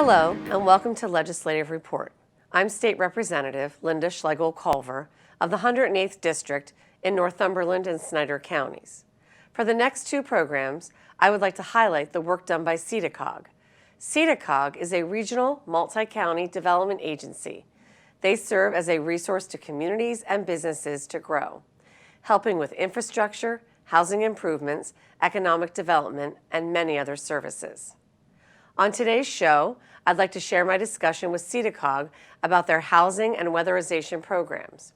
Hello, and welcome to Legislative Report. I'm State Representative Lynda Schlegel-Culver of the 108th District in Northumberland and Snyder counties. For the next two programs, I would like to highlight the work done by SEDA COG. SEDA COG is a regional multi-county development agency. They serve as a resource to communities and businesses to grow, helping with infrastructure, housing improvements, economic development, and many other services. On today's show, I'd like to share my discussion with SEDA COG about their housing and weatherization programs.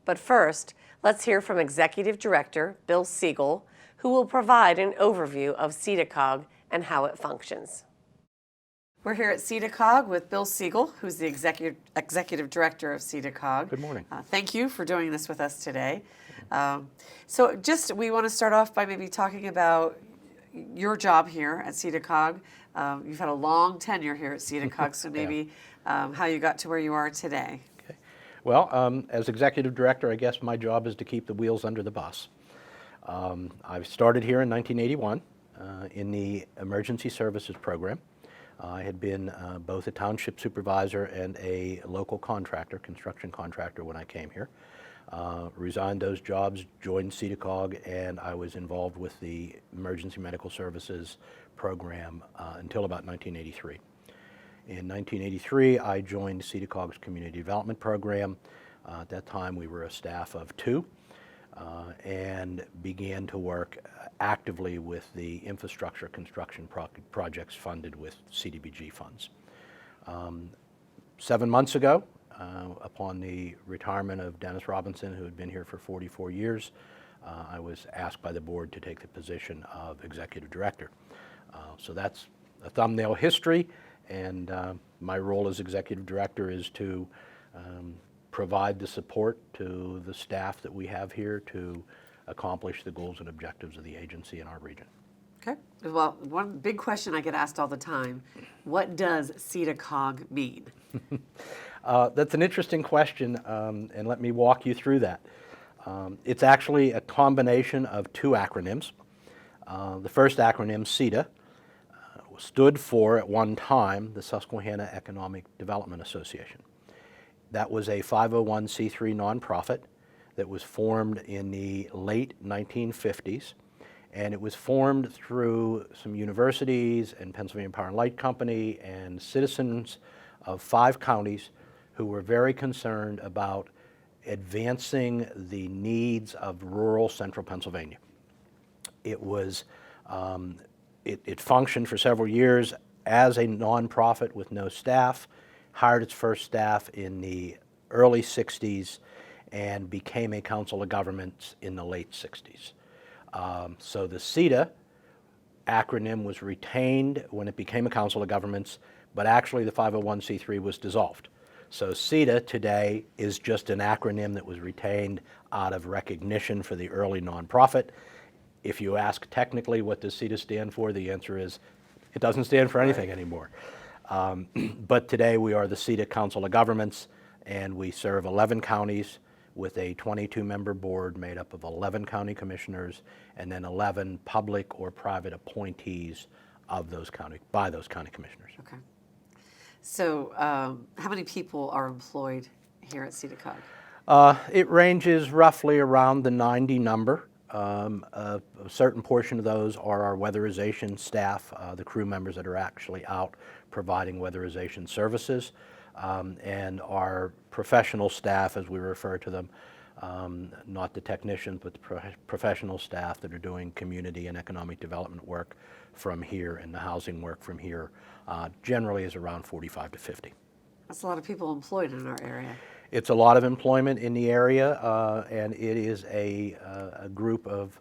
But first, let's hear from Executive Director Bill Seigel, who will provide an overview of SEDA COG and how it functions. We're here at SEDA COG with Bill Seigel, who's the Executive Director of SEDA COG. Good morning. Thank you for doing this with us today. We want to start off by maybe talking about your job here at SEDA COG. You've had a long tenure here at SEDA COG, so maybe how you got to where you are today. Okay. Well, as Executive Director, I guess my job is to keep the wheels under the bus. I started here in 1981 in the Emergency Services Program. I had been both a township supervisor and a local contractor, construction contractor, when I came here. Resigned those jobs, joined SEDA COG, and I was involved with the Emergency Medical Services Program until about 1983. In 1983, I joined SEDA COG's Community Development Program. At that time, we were a staff of two and began to work actively with the infrastructure construction projects funded with CDBG funds. 7 months ago, upon the retirement of Dennis Robinson, who had been here for 44 years, I was asked by the board to take the position of Executive Director. So that's a thumbnail history, and my role as Executive Director is to provide the support to the staff that we have here to accomplish the goals and objectives of the agency in our region. Okay. Well, one big question I get asked all the time, what does SEDA COG mean? That's an interesting question, and let me walk you through that. It's actually a combination of two acronyms. The first acronym, SEDA, stood for, at one time, the Susquehanna Economic Development Association. That was a 501c3 nonprofit that was formed in the late 1950s, and it was formed through some universities and Pennsylvania Power and Light Company and citizens of 5 counties who were very concerned about advancing the needs of rural central Pennsylvania. It was it functioned for several years as a nonprofit with no staff, hired its first staff in the early 60s, and became a council of governments in the late 60s. So the SEDA acronym was retained when it became a council of governments, but actually the 501c3 was dissolved. So SEDA today is just an acronym that was retained out of recognition for the early nonprofit. If you ask technically what does SEDA stand for, the answer is it doesn't stand for anything anymore. But today we are the SEDA Council of Governments, and we serve 11 counties with a 22-member board made up of 11 county commissioners and then 11 public or private appointees of those by those county commissioners. Okay. So how many people are employed here at SEDA COG? It ranges roughly around the 90 number. A certain portion of those are our weatherization staff, the crew members that are actually out providing weatherization services, and our professional staff, as we refer to them, not the technicians, but the professional staff that are doing community and economic development work from here and the housing work from here, generally is around 45 to 50. That's a lot of people employed in our area. It's a lot of employment in the area, and it is a group of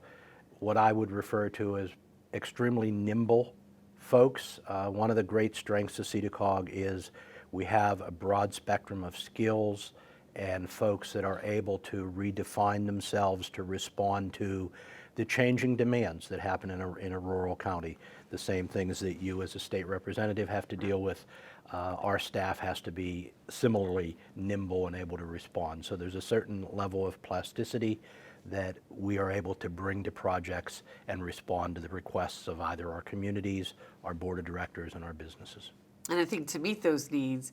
what I would refer to as extremely nimble folks. One of the great strengths of SEDA COG is we have a broad spectrum of skills and folks that are able to redefine themselves to respond to the changing demands that happen in a rural county. The same things that you as a state representative have to deal with, our staff has to be similarly nimble and able to respond. So there's a certain level of plasticity that we are able to bring to projects and respond to the requests of either our communities, our board of directors, and our businesses. And I think to meet those needs,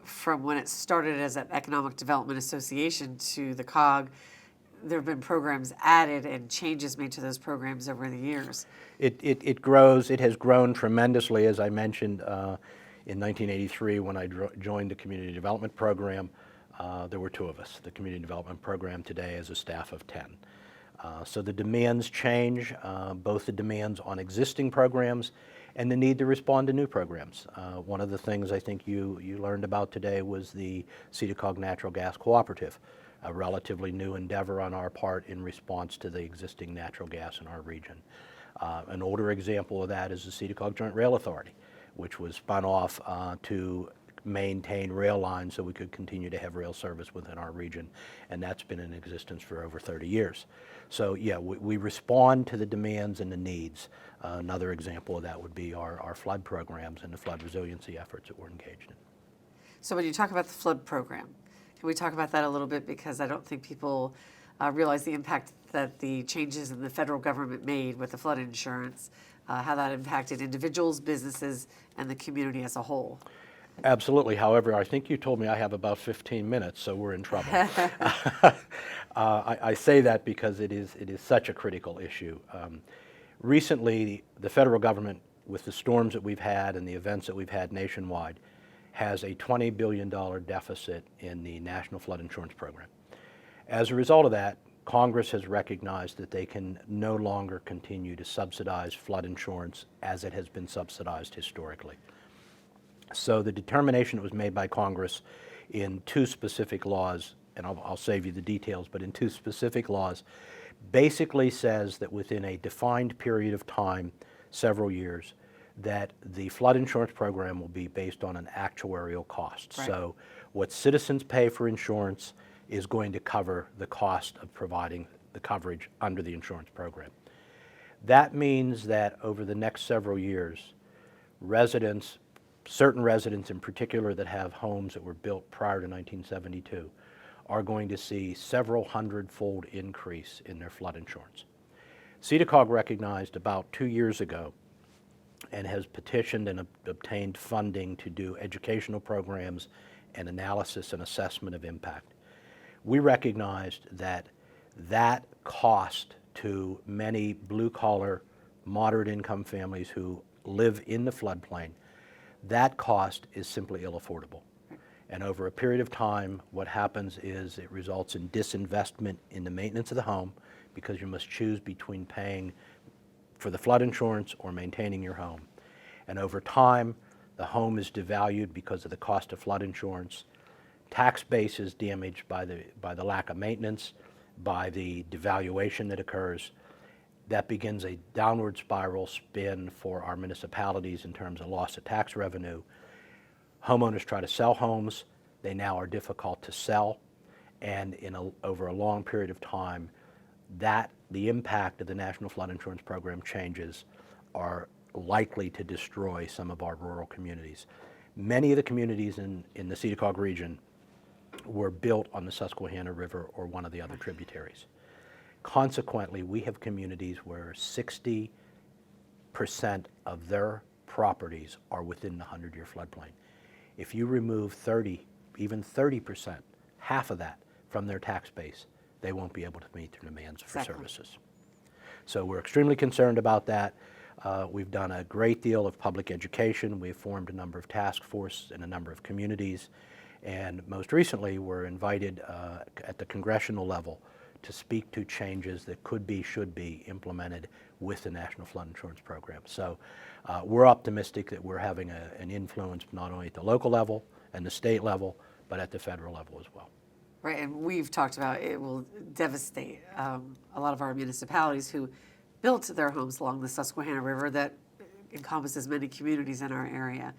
from when it started as an economic development association to the COG, there have been programs added and changes made to those programs over the years. It grows. It has grown tremendously, as I mentioned. In 1983, when I joined the Community Development Program, there were 2 of us. The Community Development Program today has a staff of 10. So the demands change, both the demands on existing programs and the need to respond to new programs. One of the things I think you learned about today was the SEDA COG Natural Gas Cooperative, a relatively new endeavor on our part in response to the existing natural gas in our region. An older example of that is the SEDA COG Joint Rail Authority, which was spun off to maintain rail lines so we could continue to have rail service within our region, and that's been in existence for over 30 years. So yeah, we respond to the demands and the needs. Another example of that would be our flood programs and the flood resiliency efforts that we're engaged in. So when you talk about the flood program, can we talk about that a little bit, because I don't think people realize the impact that the changes in the federal government made with the flood insurance, how that impacted individuals, businesses, and the community as a whole. Absolutely. However, I think you told me I have about 15 minutes, so we're in trouble. I say that because it is such a critical issue. Recently, the federal government, with the storms that we've had and the events that we've had nationwide, has a $20 billion deficit in the National Flood Insurance Program. As a result of that, Congress has recognized that they can no longer continue to subsidize flood insurance as it has been subsidized historically. So the determination that was made by Congress in 2 specific laws, and I'll save you the details, but in 2 specific laws, basically says that within a defined period of time, several years, that the flood insurance program will be based on an actuarial cost. Right. So what citizens pay for insurance is going to cover the cost of providing the coverage under the insurance program. That means that over the next several years, residents, certain residents in particular that have homes that were built prior to 1972, are going to see several hundred-fold increase in their flood insurance. SEDA COG recognized about 2 years ago and has petitioned and obtained funding to do educational programs and analysis and assessment of impact. We recognized that that cost to many blue-collar, moderate-income families who live in the floodplain, that cost is simply ill-affordable. And over a period of time, what happens is it results in disinvestment in the maintenance of the home, because you must choose between paying for the flood insurance or maintaining your home. And over time, the home is devalued because of the cost of flood insurance. Tax base is damaged by the lack of maintenance, by the devaluation that occurs. That begins a downward spiral spin for our municipalities in terms of loss of tax revenue. Homeowners try to sell homes. They now are difficult to sell. And over a long period of time, the impact of the National Flood Insurance Program changes are likely to destroy some of our rural communities. Many of the communities in the SEDA COG region were built on the Susquehanna River or one of the other tributaries. Consequently, we have communities where 60% of their properties are within the 100-year floodplain. If you remove 30, even 30%, half of that from their tax base, they won't be able to meet their demands for services. So we're extremely concerned about that. We've done a great deal of public education. We've formed a number of task forces in a number of communities. And most recently, we're invited at the congressional level to speak to changes that should be implemented with the National Flood Insurance Program. So we're optimistic that we're having an influence not only at the local level and the state level, but at the federal level as well. Right, and we've talked about it will devastate a lot of our municipalities who built their homes along the Susquehanna River that encompasses many communities in our area.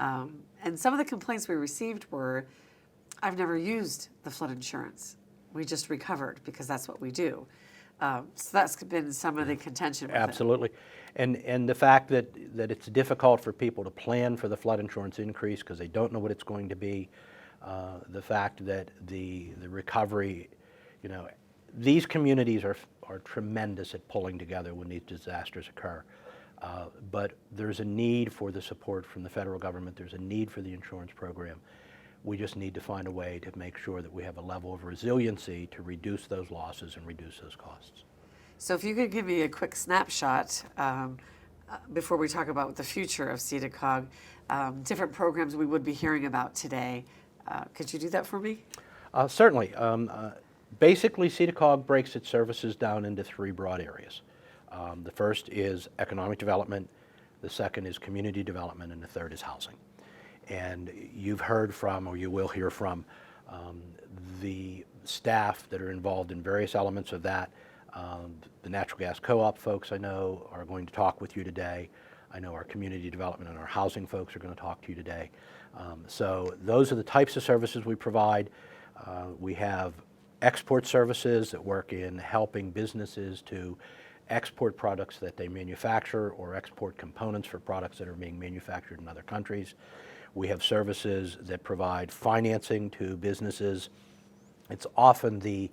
And some of the complaints we received were, I've never used the flood insurance. We just recovered because that's what we do. So that's been some of the contention with Absolutely. And the fact that it's difficult for people to plan for the flood insurance increase because they don't know what it's going to be, the fact that the recovery, these communities are tremendous at pulling together when these disasters occur. But there's a need for the support from the federal government. There's a need for the insurance program. We just need to find a way to make sure that we have a level of resiliency to reduce those losses and reduce those costs. So if you could give me a quick snapshot before we talk about the future of SEDA COG, different programs we would be hearing about today. Could you do that for me? Certainly. Basically, SEDA COG breaks its services down into three broad areas. The first is economic development, the second is community development, and the third is housing. And you've heard from, or you will hear from, the staff that are involved in various elements of that. The natural gas co-op folks I know are going to talk with you today. I know our community development and our housing folks are going to talk to you today. So those are the types of services we provide. We have export services that work in helping businesses to export products that they manufacture or export components for products that are being manufactured in other countries. We have services that provide financing to businesses. It's often the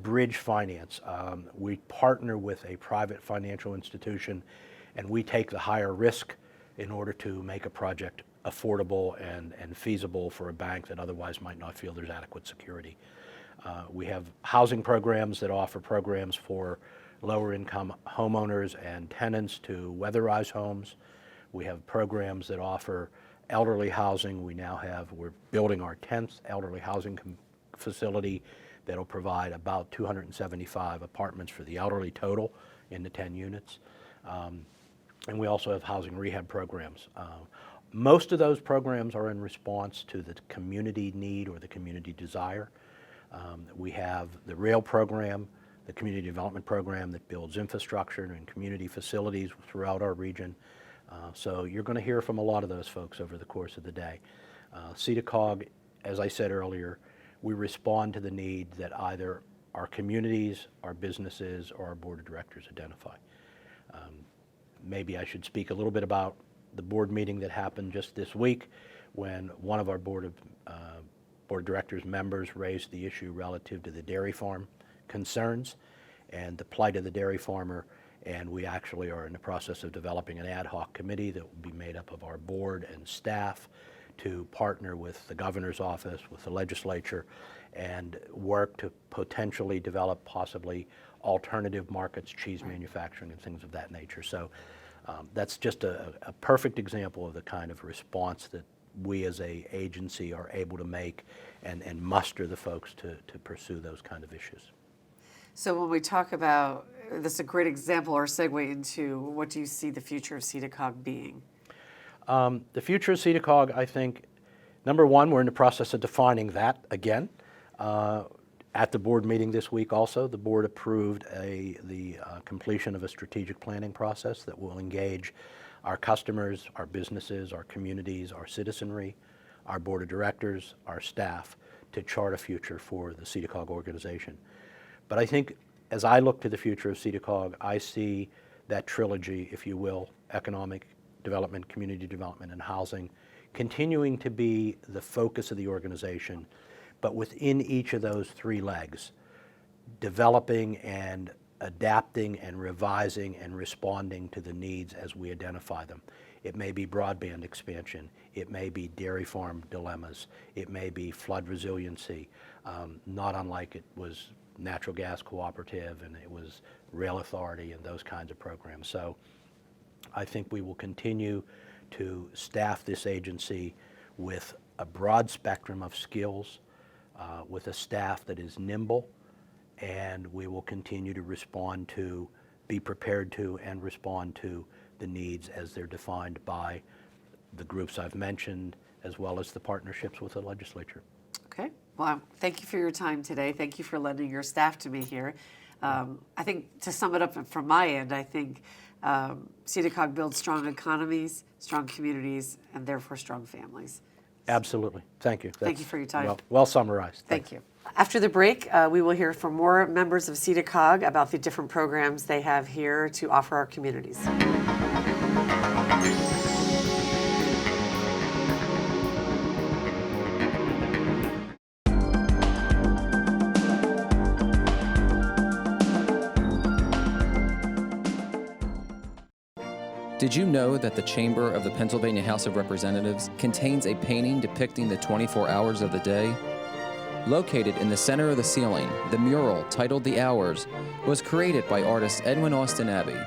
bridge finance. We partner with a private financial institution and we take the higher risk in order to make a project affordable and feasible for a bank that otherwise might not feel there's adequate security. We have housing programs that offer programs for lower income homeowners and tenants to weatherize homes. We have programs that offer elderly housing. We're building our 10th elderly housing facility that'll provide about 275 apartments for the elderly total in the 10 units. And we also have housing rehab programs. Most of those programs are in response to the community need or the community desire. We have the rail program, the community development program that builds infrastructure and community facilities throughout our region. So you're going to hear from a lot of those folks over the course of the day. SEDA COG, as I said earlier, we respond to the need that either our communities, our businesses, or our board of directors identify. Maybe I should speak a little bit about the board meeting that happened just this week when one of our board of directors members raised the issue relative to the dairy farm concerns and the plight of the dairy farmer, and we actually are in the process of developing an ad hoc committee that will be made up of our board and staff to partner with the governor's office, with the legislature, and work to potentially develop possibly alternative markets, cheese manufacturing and things of that nature. So that's just a perfect example of the kind of response that we as an agency are able to make and muster the folks to pursue those kind of issues. So when we talk about, this is a great example or segue into what do you see the future of SEDA COG being? The future of SEDA COG, I think, number one, we're in the process of defining that again. At the board meeting this week also, the board approved the completion of a strategic planning process that will engage our customers, our businesses, our communities, our citizenry, our board of directors, our staff, to chart a future for the SEDA COG organization. But I think as I look to the future of SEDA COG, I see that trilogy, if you will, economic development, community development, and housing, continuing to be the focus of the organization, but within each of those three legs, developing and adapting and revising and responding to the needs as we identify them. It may be broadband expansion, it may be dairy farm dilemmas, it may be flood resiliency, not unlike it was natural gas cooperative and it was rail authority and those kinds of programs. So I think we will continue to staff this agency with a broad spectrum of skills, with a staff that is nimble, and we will continue to respond to, be prepared to, and respond to the needs as they're defined by the groups I've mentioned, as well as the partnerships with the legislature. Okay. Well, thank you for your time today. Thank you for lending your staff to me here. I think to sum it up from my end, I think SEDA COG builds strong economies, strong communities, and therefore strong families. Absolutely. Thank you. Thank you for your time. Well summarized. Thank you. After the break, we will hear from more members of SEDA COG about the different programs they have here to offer our communities. Did you know that the chamber of the Pennsylvania House of Representatives contains a painting depicting the 24 hours of the day? Located in the center of the ceiling, the mural, titled The Hours, was created by artist Edwin Austin Abbey.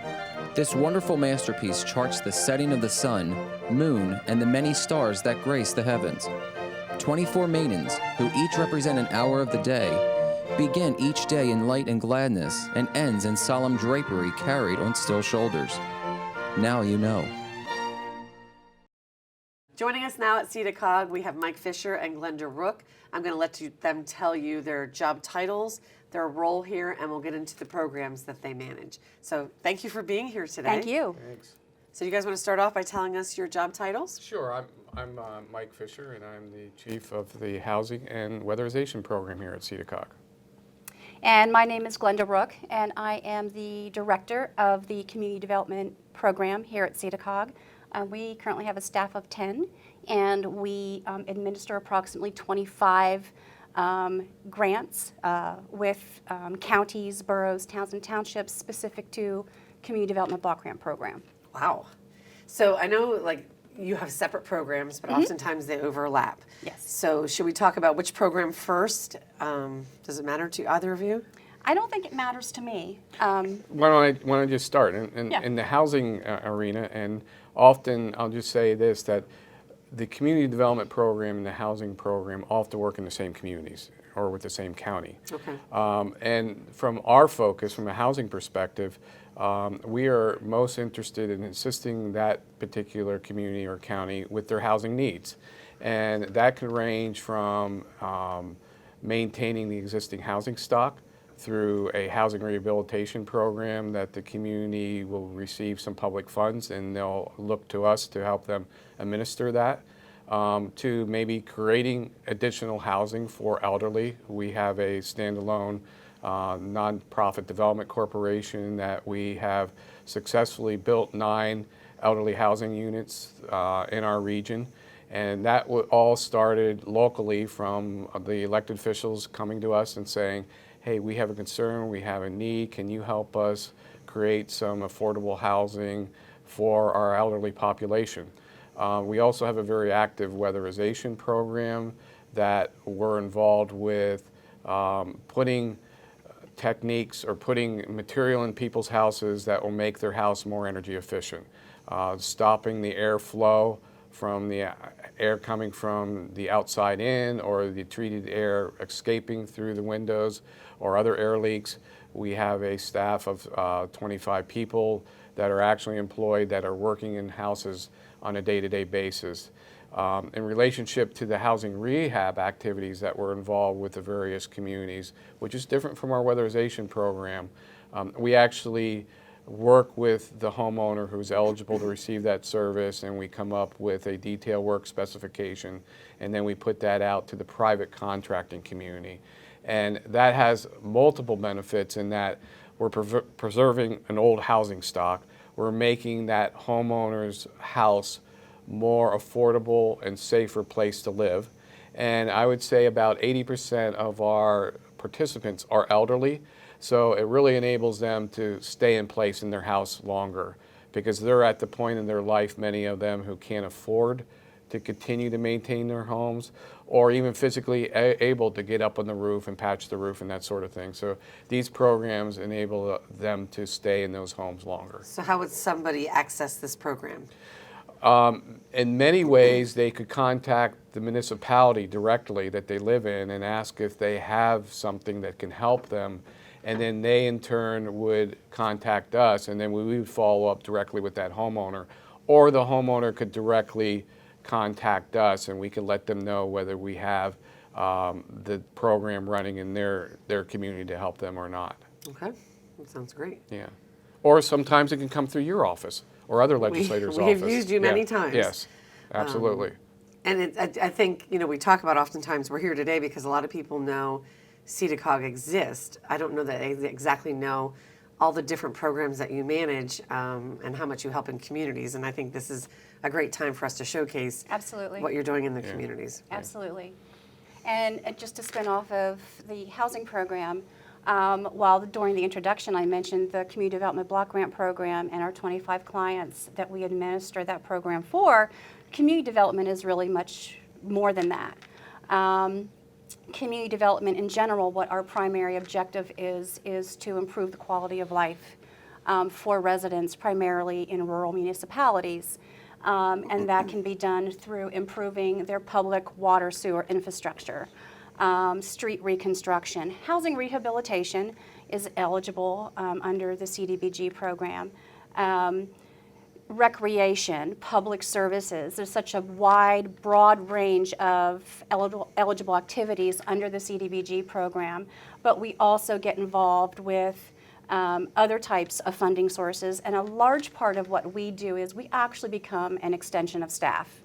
This wonderful masterpiece charts the setting of the sun, moon, and the many stars that grace the heavens. 24 maidens, who each represent an hour of the day, begin each day in light and gladness and ends in solemn drapery carried on still shoulders. Now you know. Joining us now at SEDA COG, we have Mike Fisher and Glenda Rook. I'm going to let them tell you their job titles, their role here, and we'll get into the programs that they manage. So thank you for being here today. Thank you. Thanks. So you guys want to start off by telling us your job titles? Sure. I'm Mike Fisher, and I'm the chief of the Housing and Weatherization Program here at SEDA COG. And my name is Glenda Rook, and I am the director of the Community Development Program here at SEDA COG. We currently have a staff of 10, and we administer approximately 25 grants with counties, boroughs, towns, and townships specific to Community Development Block Grant Program. Wow. So I know you have separate programs, but oftentimes they overlap. Yes. So should we talk about which program first? Does it matter to either of you? I don't think it matters to me. Why don't I just start in the housing arena, and often I'll just say this, that the community development program and the housing program often work in the same communities or with the same county. Okay. And from our focus, from a housing perspective, we are most interested in assisting that particular community or county with their housing needs. And that could range from maintaining the existing housing stock through a housing rehabilitation program that the community will receive some public funds, and they'll look to us to help them administer that, to maybe creating additional housing for elderly. We have a standalone nonprofit development corporation that we have successfully built 9 elderly housing units in our region. And that all started locally from the elected officials coming to us and saying, hey, we have a concern, we have a need, can you help us create some affordable housing for our elderly population? We also have a very active weatherization program that we're involved with putting techniques or putting material in people's houses that will make their house more energy efficient, stopping the airflow from the air coming from the outside in, or the treated air escaping through the windows, or other air leaks. We have a staff of 25 people that are actually employed that are working in houses on a day-to-day basis. In relationship to the housing rehab activities that we're involved with the various communities, which is different from our weatherization program, we actually work with the homeowner who's eligible to receive that service, and we come up with a detailed work specification, and then we put that out to the private contracting community. And that has multiple benefits in that we're preserving an old housing stock. We're making that homeowner's house more affordable and safer place to live. And I would say about 80% of our participants are elderly. So it really enables them to stay in place in their house longer, because they're at the point in their life, many of them, who can't afford to continue to maintain their homes, or even physically able to get up on the roof and patch the roof and that sort of thing. So these programs enable them to stay in those homes longer. So how would somebody access this program? In many ways, they could contact the municipality directly that they live in and ask if they have something that can help them. And then they in turn would contact us, and then we would follow up directly with that homeowner. Or the homeowner could directly contact us, and we could let them know whether we have the program running in their community to help them or not. Okay, that sounds great. Yeah. Or sometimes it can come through your office or other legislators' we office. have used you many times. Yes, absolutely. And I think, we talk about oftentimes, we're here today because a lot of people know SEDA COG exists. I don't know that they exactly know all the different programs that you manage and how much you help in communities. And I think this is a great time for us to showcase Absolutely. what you're doing in the communities. Absolutely. And just to spin off of the housing program, While during the introduction I mentioned the Community Development Block Grant Program and our 25 clients that we administer that program for, community development is really much more than that. Community development in general, what our primary objective is to improve the quality of life for residents, primarily in rural municipalities. And that can be done through improving their public water sewer infrastructure, street reconstruction. Housing rehabilitation is eligible under the CDBG program. Recreation, public services. There's such a wide, broad range of eligible activities under the CDBG program, but we also get involved with other types of funding sources, and a large part of what we do is we actually become an extension of staff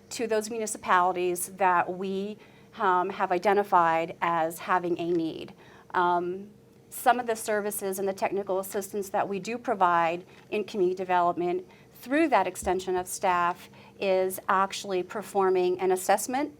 to those municipalities that we have identified as having a need. Some of the services and the technical assistance that we do provide in community development through that extension of staff is actually performing an assessment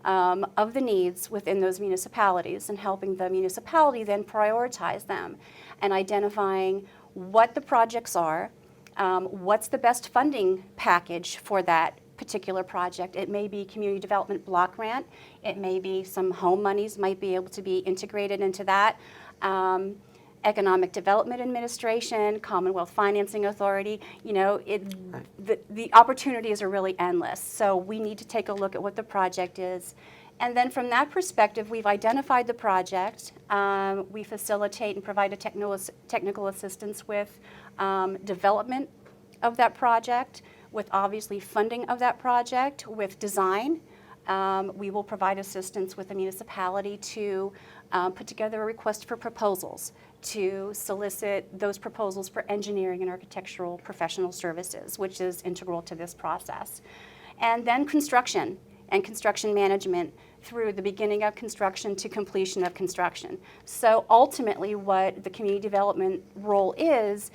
of the needs within those municipalities and helping the municipality then prioritize them and identifying what the projects are, what's the best funding package for that particular project. It may be community development block grant, it may be some home monies might be able to be integrated into that. Economic Development Administration, Commonwealth Financing Authority, you know, the opportunities are really endless. So we need to take a look at what the project is. And then from that perspective, we've identified the project. We facilitate and provide a technical assistance with development of that project, with obviously funding of that project, with design. We will provide assistance with the municipality to put together a request for proposals, to solicit those proposals for engineering and architectural professional services, which is integral to this process. And then construction and construction management through the beginning of construction to completion of construction. So ultimately what the community development role is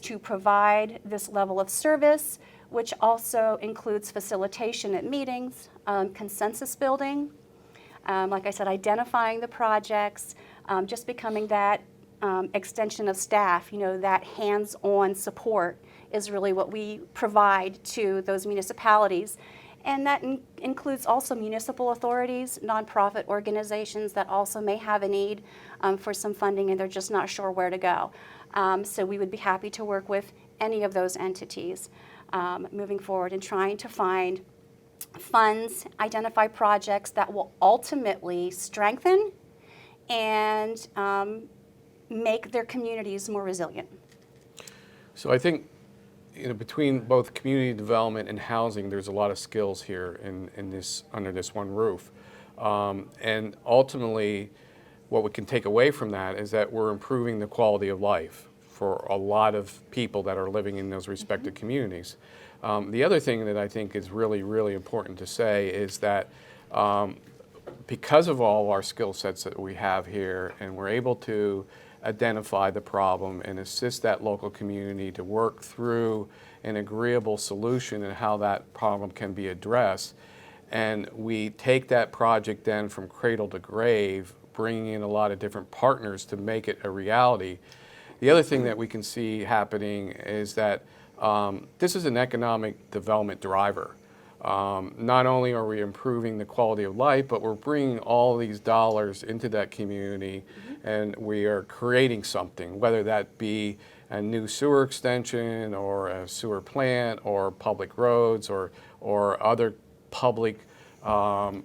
to provide this level of service, which also includes facilitation at meetings, consensus building, like I said, identifying the projects, just becoming that extension of staff, you know, that hands-on support is really what we provide to those municipalities. And that includes also municipal authorities, nonprofit organizations that also may have a need for some funding and they're just not sure where to go. So we would be happy to work with any of those entities moving forward and trying to find funds, identify projects that will ultimately strengthen and make their communities more resilient. So I think, you know, between both community development and housing, there's a lot of skills here in this, under this one roof. And ultimately, what we can take away from that is that we're improving the quality of life for a lot of people that are living in those respective communities. The other thing that I think is really, really important to say is that because of all our skill sets that we have here, and we're able to identify the problem and assist that local community to work through an agreeable solution and how that problem can be addressed, and we take that project then from cradle to grave, bringing in a lot of different partners to make it a reality. The other thing that we can see happening is that this is an economic development driver. Not only are we improving the quality of life, but we're bringing all these dollars into that community, and we are creating something, whether that be a new sewer extension or a sewer plant or public roads or other public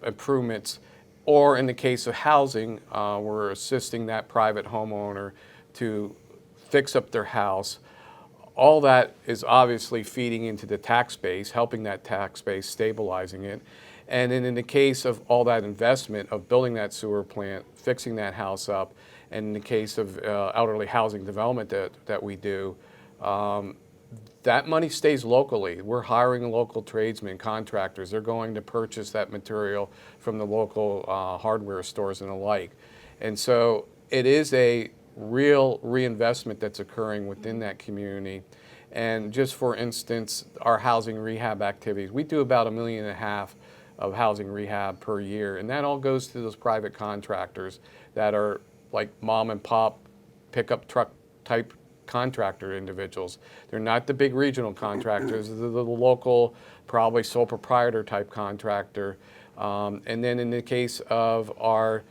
improvements, or in the case of housing, we're assisting that private homeowner to fix up their house. All that is obviously feeding into the tax base, helping that tax base, stabilizing it. And then in the case of all that investment of building that sewer plant, fixing that house up, and in the case of elderly housing development that we do, that money stays locally. We're hiring local tradesmen, contractors. They're going to purchase that material from the local hardware stores and the like. And so it is a real reinvestment that's occurring within that community. And just for instance, our housing rehab activities, we do about $1.5 million of housing rehab per year, and that all goes to those private contractors that are like mom and pop pickup truck type contractor individuals. They're not the big regional contractors, they're the local, probably sole proprietor type contractor. And then in the case of our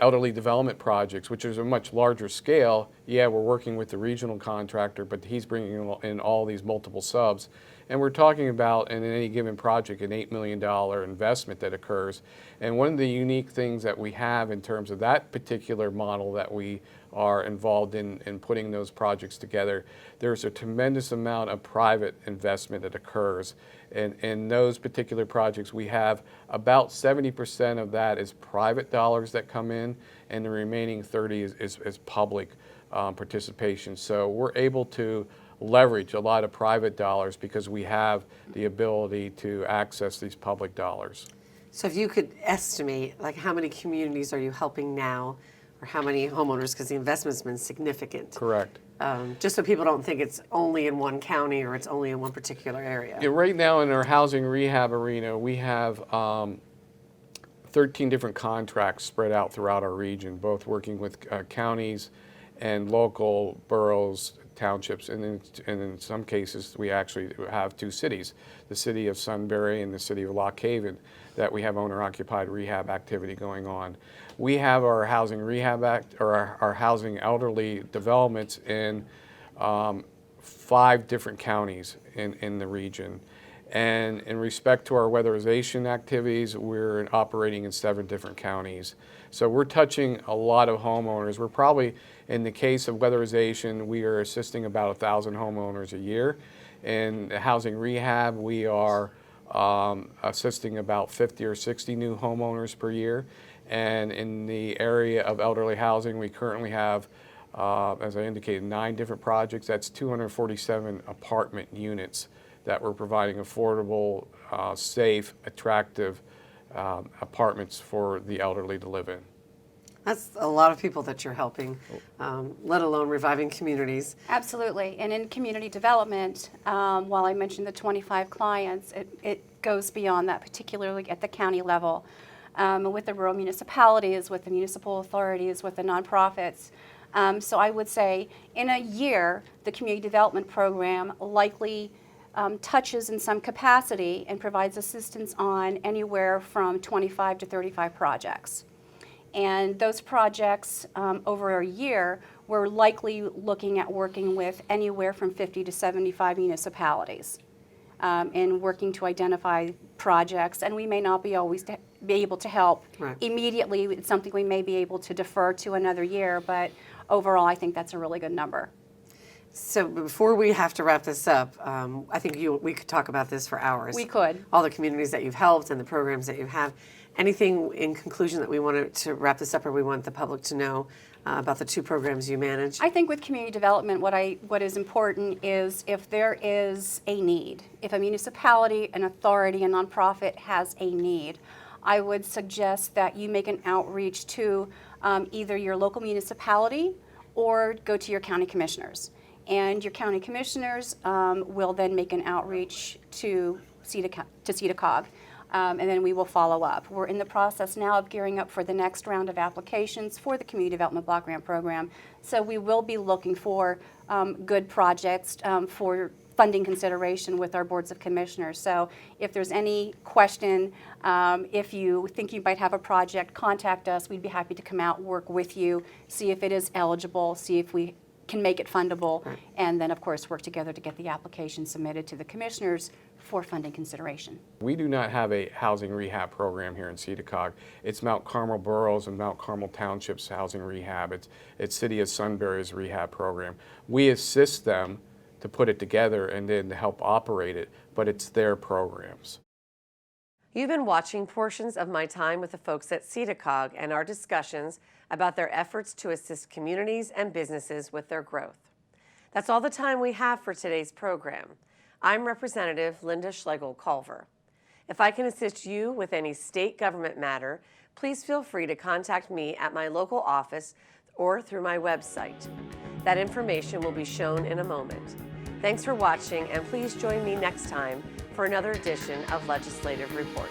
elderly development projects, which is a much larger scale, yeah, we're working with the regional contractor, but he's bringing in all these multiple subs. And we're talking about, in any given project, an $8 million investment that occurs. And one of the unique things that we have in terms of that particular model that we are involved in putting those projects together, there's a tremendous amount of private investment that occurs. And in those particular projects, we have about 70% of that is private dollars that come in, and the remaining 30 is public participation. So we're able to leverage a lot of private dollars because we have the ability to access these public dollars. So if you could estimate, like, how many communities are you helping now, or how many homeowners, because the investment's been significant. Correct. Just so people don't think it's only in one county or it's only in one particular area. Yeah, right now in our housing rehab arena, we have 13 different contracts spread out throughout our region, both working with counties and local boroughs, townships, and in some cases we actually have 2 cities, the city of Sunbury and the city of Lock Haven, that we have owner-occupied rehab activity going on. We have our housing rehab our housing elderly developments in 5 different counties in the region. And in respect to our weatherization activities, we're operating in 7 different counties. So we're touching a lot of homeowners. We're probably, in the case of weatherization, we are assisting about 1,000 homeowners a year. In housing rehab, we are assisting about 50 or 60 new homeowners per year. And in the area of elderly housing, we currently have, as I indicated, 9 different projects. That's 247 apartment units that we're providing affordable, safe, attractive apartments for the elderly to live in. That's a lot of people that you're helping, let alone reviving communities. Absolutely. And in community development, while I mentioned the 25 clients, it goes beyond that, particularly at the county level. With the rural municipalities, with the municipal authorities, with the nonprofits. So I would say in a year, the community development program likely touches in some capacity and provides assistance on anywhere from 25 to 35 projects. And those projects over a year, we're likely looking at working with anywhere from 50 to 75 municipalities and working to identify projects. And we may not be always be able to help immediately. It's something we may be able to defer to another year, but overall I think that's a really good number. So before we have to wrap this up, I think we could talk about this for hours. We could. All the communities that you've helped and the programs that you have. Anything in conclusion that we wanted to wrap this up, or we want the public to know about the 2 programs you manage? I think with community development, what is important is if there is a need, if a municipality, an authority, a nonprofit has a need, I would suggest that you make an outreach to either your local municipality or go to your county commissioners. And your county commissioners will then make an outreach to SEDA COG. And then we will follow up. We're in the process now of gearing up for the next round of applications for the Community Development Block Grant Program. So we will be looking for good projects for funding consideration with our boards of commissioners. So if there's any question, if you think you might have a project, contact us. We'd be happy to come out, work with you, see if it is eligible, see if we can make it fundable, and then of course work together to get the application submitted to the commissioners for funding consideration. We do not have a housing rehab program here in SEDA COG. It's Mount Carmel Boroughs and Mount Carmel Township's housing rehab. It's City of Sunbury's rehab program. We assist them to put it together and then to help operate it, but it's their programs. You've been watching portions of my time with the folks at SEDA COG and our discussions about their efforts to assist communities and businesses with their growth. That's all the time we have for today's program. I'm Representative Lynda Schlegel-Culver. If I can assist you with any state government matter, please feel free to contact me at my local office or through my website. That information will be shown in a moment. Thanks for watching, and please join me next time for another edition of Legislative Report.